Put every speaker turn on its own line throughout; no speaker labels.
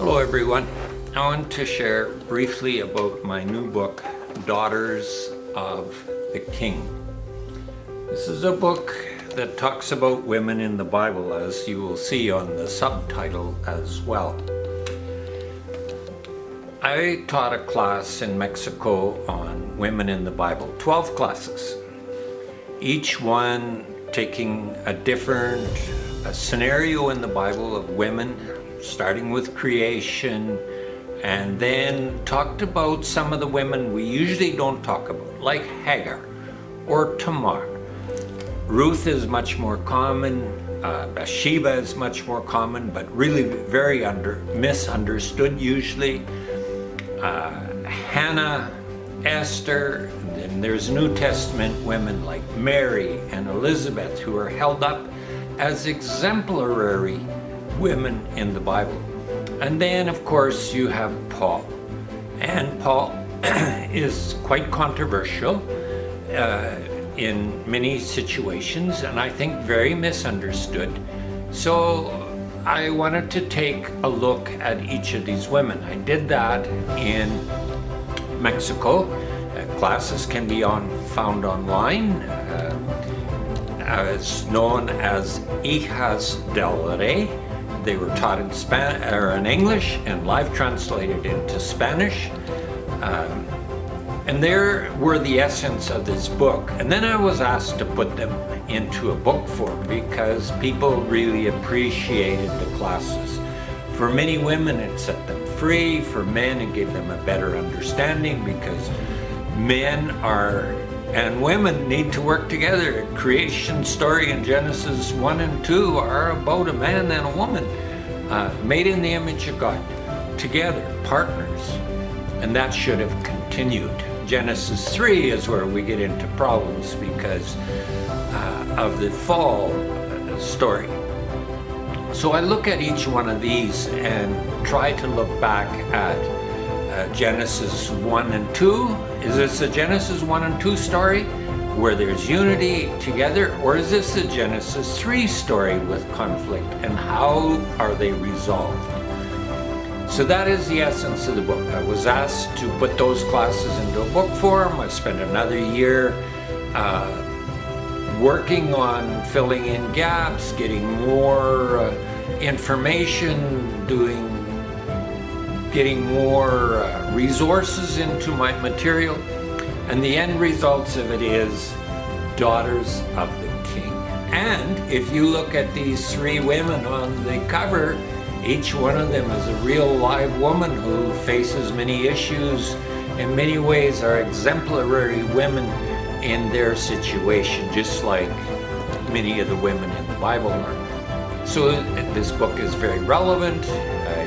Hello everyone. I want to share briefly about my new book, Daughters of the King. This is a book that talks about women in the Bible, as you will see on the subtitle as well. I taught a class in Mexico on women in the Bible, 12 classes, each one taking a different scenario in the Bible of women, starting with creation, and then talked about some of the women we usually don't talk about, like Hagar or Tamar. Ruth is much more common, Bathsheba is much more common, but really very misunderstood usually. Hannah, Esther, and there's New Testament women like Mary and Elizabeth who are held up as exemplary women in the Bible. And then of course you have Paul, and Paul is quite controversial in many situations, and I think very misunderstood. So I wanted to take a look at each of these women. I did that in Mexico. Classes can be found online, as known as Hijas del Rey. They were taught in English and live translated into Spanish. And there were the essence of this book. And then I was asked to put them into a book form because people really appreciated the classes. For many women, it set them free. For men, it gave them a better understanding because men and women need to work together. A creation story in Genesis 1 and 2 are about a man and a woman made in the image of God, together, partners. And that should have continued. Genesis 3 is where we get into problems because of the fall story. So I look at each one of these and try to look back at Genesis 1 and 2. Is this a Genesis 1 and 2 story where there's unity together, or is this a Genesis 3 story with conflict, and how are they resolved? So that is the essence of the book. I was asked to put those classes into a book form. I spent another year working on filling in gaps, getting more information, getting more resources into my material, and the end results of it is Daughters of the King. And if you look at these three women on the cover, each one of them is a real live woman who faces many issues, in many ways are exemplary women in their situation, just like many of the women in the Bible are. So this book is very relevant.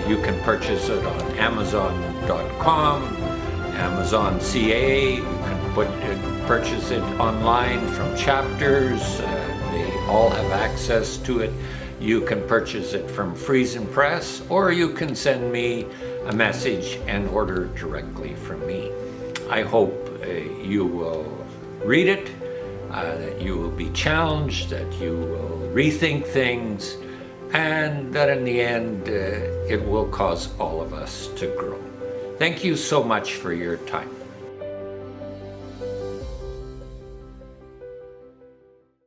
You can purchase it on Amazon.com, Amazon CA. You can purchase it online from Chapters. They all have access to it. You can purchase it from Friesen Press, or you can send me a message and order directly from me. I hope you will read it, that you will be challenged, that you will rethink things, and that in the end it will cause all of us to grow. Thank you so much for your time.